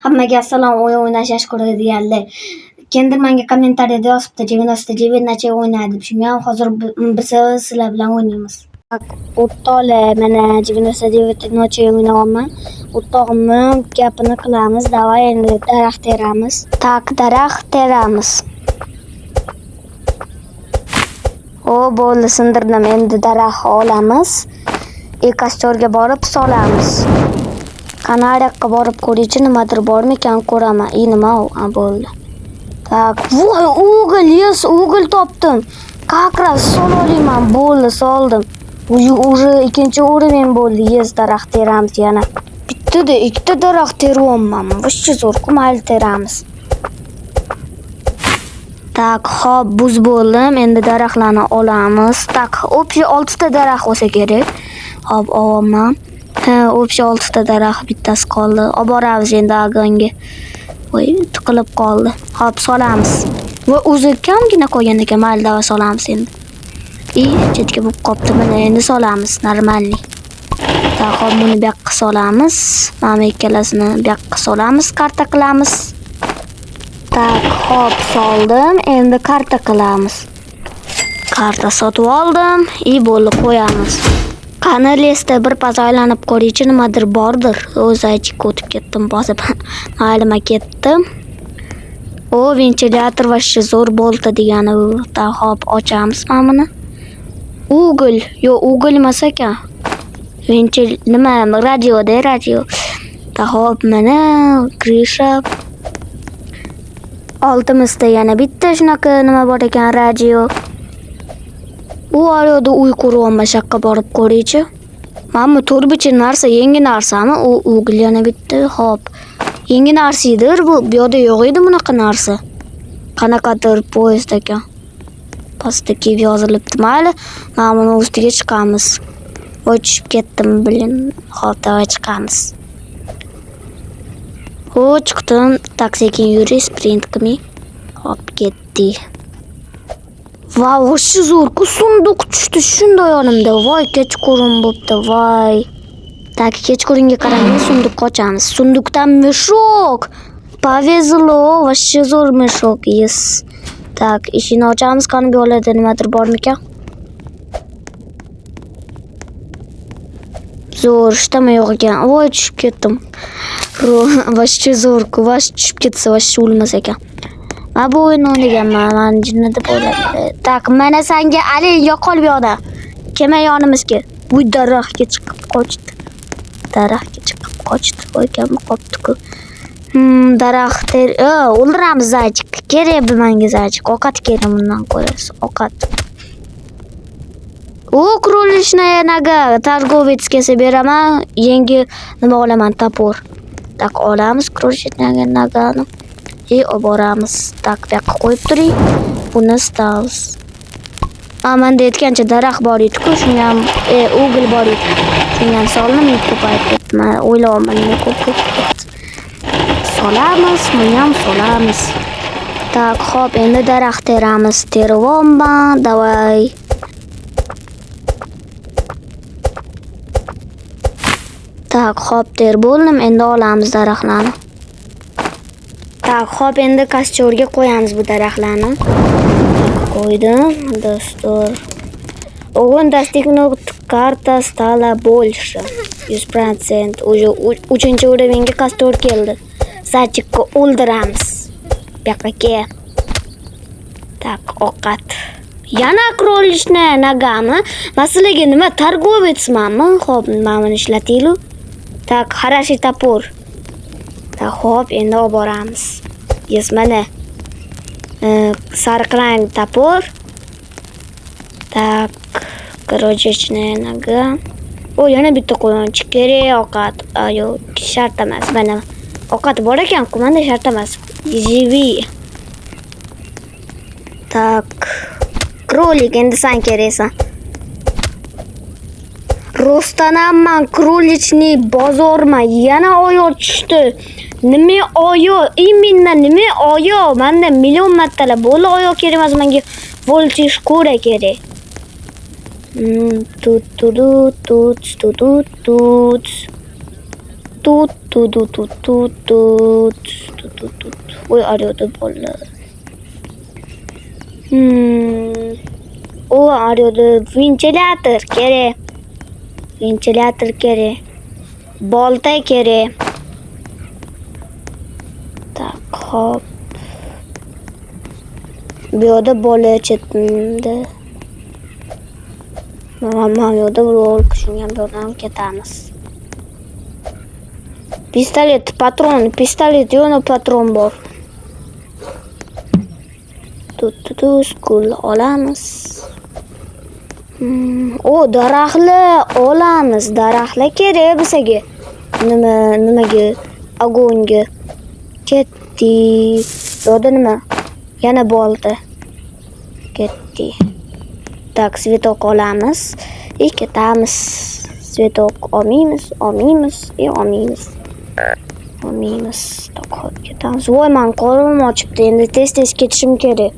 Hammaga assalom, o'yin o'ynash yaxshi ko'radiganlar. Kimdir menga kommentariyada yozibdi, 99 nacha o'ynadi. Shunga ham hozir biz sizlar bilan o'ynaymiz. O'rtoqlar, mana 99 nacha o'ynayapman. O'rtog'imni gapini qilamiz. Davay, endi daraxt teramiz. Daraxt teramiz. Bo'ldi, sindirdim. Endi daraxt olamiz. Kostorga borib solamiz. Kanariyaga borib ko'raychi, nimadir bormikan ko'raman. Nima u? Bo'ldi. Voy, o'g'il topdim. Как раз sola olaman. Bo'ldi, soldim. Уже ikkinchi o'rin bo'ldi. Daraxt teramiz yana. Bittada ikkita daraxt teryapman. Voshcha zo'r, mayli teramiz. Hop, buz bo'ldim. Endi daraxtlarni olamiz. Общий 6 ta daraxt bo'lsa kerak. Hop, olaman. Общий 6 ta daraxt, bittasi qoldi. Olib boramiz endi aganga. Voy, tiqilib qoldi. Hop, solamiz. Va o'zi kamgina qolgan ekan, mayli dava solamiz endi. Chetga bo'lib qopti. Mana endi solamiz, normalniy. Hop, buni bu yoqqa solamiz. Mana ikkalasini bu yoqqa solamiz, karta qilamiz. Hop, soldim. Endi karta qilamiz. Karta sotib oldim. Bo'ldi, qo'yamiz. Qani lesda bir pas aylanib ko'raychi, nimadir bordir. Zaychikka o'tib ketdim, bosib. Mayli, ketdim. Ventilyator voshcha zo'r bo'ldi degani u. Hop, ochamiz mana buni. O'g'il emas ekan. Radio. Hop, mana krisha. Oltimizda yana bitta shunaqa nima bor ekan, radio. Arada uy quryapman, shaqqa borib ko'raychi. Mana turbichi narsa, yangi narsami? O'g'il yana bitta. Hop. Yangi narsadir bu. Bu yerda yo'q edi bunaqa narsa. Qanaqadir poyezd ekan. Pastga yozilibdi. Mayli, mana buni ustiga chiqamiz. Voy, tushib ketdim, bilin. Hop, davay chiqamiz. Chiqdim. Sekin yuri, sprint qilmay. Hop, ketdi. Voy, o'sha zo'r-ku, sunduq tushdi shunday yonimda. Voy, kechqurun bo'pti, voy. Kechqurunga qaramay sunduqqa ochamiz. Sunduqdan meshok. Повезло, вообще zo'r meshok. Ishini ochamiz, qani bu yo'lda nimadir bormikan? Zo'r, ishtama yo'q ekan. Voy, tushib ketdim. Вообще zo'r-ku, vosh tushib ketsa, vosh o'lmas ekan. Mana bu o'yin o'ynaganman, men jinnida bo'ladi. Mana senga Ali yo'qol bu yoqda. Kelma yonimizga. Bu daraxtga chiqib qochdi. Voy, kam qopdi-ku. Daraxt o'ldiramiz zaychik. Kerak menga zaychik. Ovqat kerak bundan ko'rasiz. Ovqat. Krolishni naga targovets kelsa beraman. Yangi nima olaman, topor. Olamiz krolishni nagani. Olib boramiz. Bu yoqqa qo'yib turing. Buni stavs. Menda aytgancha daraxt bor edi-ku, shunga ham o'g'il bor edi. Shunga ham soldim, ko'payib ketdi. Men o'ylayapman, nima ko'p ketdi. Solamiz, buni ham solamiz. Hop, endi daraxt teramiz. Teryapman, davay. Hop, ter bo'ldim. Endi olamiz daraxtlarni. Hop, endi kostorga qo'yamiz bu daraxtlarni. Qo'ydim, dostor. Он достигнут карта стала больше. 100%. Уже 3-chi o'ringa kostor keldi. Zaychikka o'ldiramiz. Bu yoqqa kel. Ovqat. Yana krolishni nagami. Masalaga nima, targovetsmanmi? Hop, mana buni ishlataylik. Хороший topor. Hop, endi olib boramiz. Mana. Sariq rang topor. Krojechniy naga. Yana bitta qo'yonchi kerak, ovqat. Yo'q, shart emas. Mana ovqat bor ekan-ku, menda shart emas. Живи. Krolik, endi sen keraksan. Rostanamman, krolichniy bozorman. Yana oyoq tushdi. Nima oyoq? Imенно nima oyoq? Menda million martalab bo'ldi oyoq kerak emas, menga voltish shkura kerak. Tut. Voy arıyordu bolalar. O arıyordu. Ventilator kerak. Ventilator kerak. Bolta kerak. Tak, hop. Bu yoqda bola chetda. Mana bu yoqda rol kushungan yo'ldan ketamiz. Pistolet, patron, pistolet yo'qmi patron bor. Skul olamiz. O daraxtlar olamiz. Daraxtlar kerak bizga. Nimaga? Agonga. Ketdi. Yo'qda nima? Yana bolta. Ketdi. Tak, svetok olamiz. Ketamiz. Svetok olmaymiz. Tak, hop ketamiz. Voy, men qo'lim ochibdi. Endi tez ketishim kerak.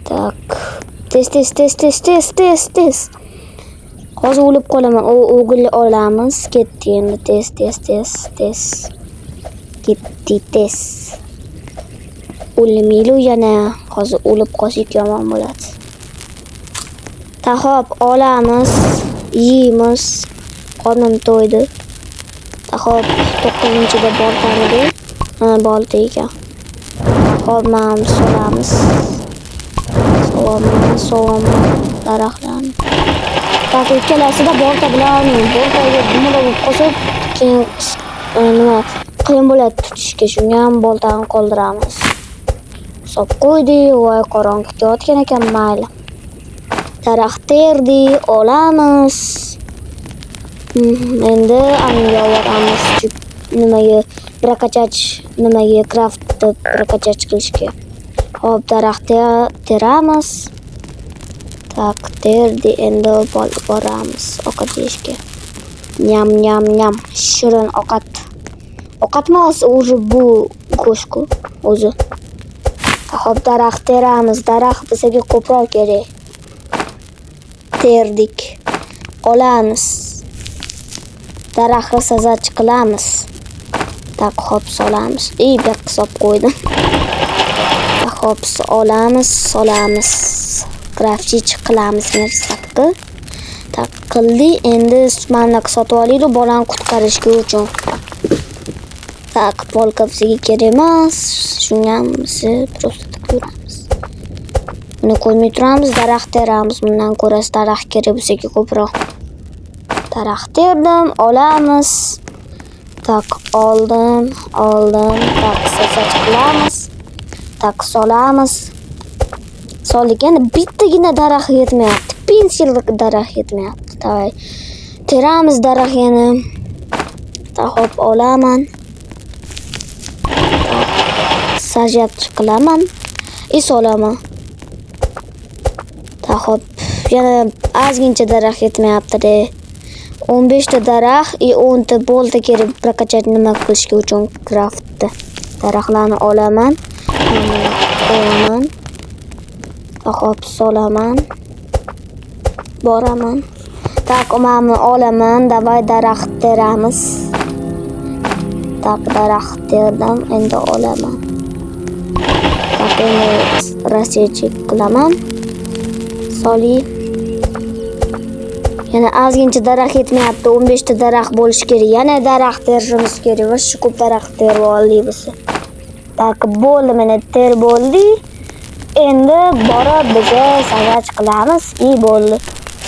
Tak. Tez. Hozir o'lib qolaman. O'g'il olamiz. Ketdi endi tez. Ketdi tez. O'lmayli yana. Hozir o'lib qolsak yomon bo'ladi. Ta hop olamiz. Yeymiz. Qornim to'ydi. Ta hop 9-da boltani. Bolta ekan. Hop men solamiz. So'g'im daraxtlarni. Tak, ikkalasida bolta bilan boltaga nima qo'shib, keyin nima qiyin bo'ladi tutishga. Shunga ham boltani qoldiramiz. Hisob qo'ydik. Voy, qorong'i ketayotgan ekan, mayli. Daraxt terdik, olamiz. Endi aniga olamiz. Nimaga brakachach, nimaga craftni brakachach qilishga. Hop, daraxtga teramiz. Tak, terdi, endi boramiz ovqat yeyishga. Nyam. Shirin ovqat. Ovqatmi o'zi bu go'shtku o'zi. Hop, daraxt teramiz. Daraxt bizga ko'proq kerak. Terdik. Olamiz. Daraxtni sazach qilamiz. Tak, hop solamiz. Bir hisob qo'ydim. Hop, solamiz. Grafchich qilamiz mersakni. Tak, qildi. Endi sumannak sotib olaylik bolani qutqarishga uchun. Tak, polka bizga kerak emas. Shunga ham biz просто ko'ramiz. Buni qo'ymay turamiz, daraxt teramiz. Bundan ko'ra daraxt kerak bizga ko'proq. Daraxt terdim, olamiz. Tak, oldim. Tak, sazach qilamiz. Tak, solamiz. Soldik. Endi bittagina daraxt yetmayapti. Pensillik daraxt yetmayapti. Tavay. Teramiz daraxt yana. Ta hop olaman. Sajat qilaman. Solaman. Ta hop yana ozgincha daraxt yetmayapti. 15 ta daraxt, 10 ta bolta kerak brakachach nima qilishga uchun craftda. Daraxtlarni olaman. Hop, solaman. Boraman. Tak, umamni olaman. Davay daraxt teramiz. Tak, daraxt terdim. Endi olaman. Tak, endi rasechik qilaman. Soli. Yana ozgincha daraxt yetmayapti. 15 ta daraxt bo'lishi kerak. Yana daraxt terishimiz kerak. Va shu ko'p daraxt terib oldik biz. Tak, bo'ldi, mana ter bo'ldi. Endi borib biza savach qilamiz. Bo'ldi.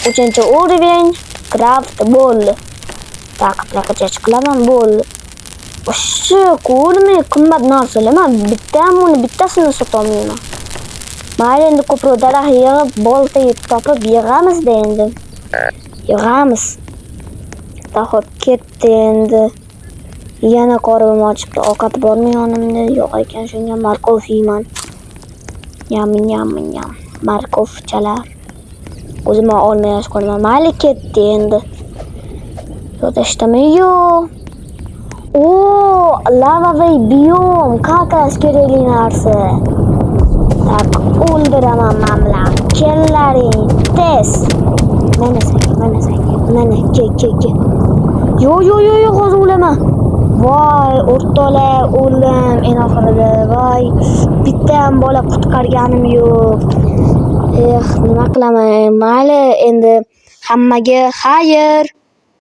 3-urovень craft bo'ldi. Tak, brakachach qilaman, bo'ldi. Shu ko'rmay qimmat narsalar. Men bittasini sotolmayman. Mayli, endi ko'proq daraxt yig'ib, bolta topib yig'amiz-da endi. Yig'amiz. Ta hop ketdi endi. Yana qornim ochibdi. Ovqat bormi yonimda? Yo'q ekan, shunga markov yeyman. Nyam. Markovchalar. O'zim olmay qo'yaman. Mayli, ketdi endi. Yo'q, yo'q. Lavavay biom, kakas kerakli narsa. Tak, o'ldiraman men bilan. Kellaring, tez. Mana, ke. Yo'q, hozir o'laman. Voy, o'rtoqlar, o'ldim en oxirida. Voy, bitta ham bola qutqarganim yo'q. Nima qilaman? Mayli, endi hammaga xayr.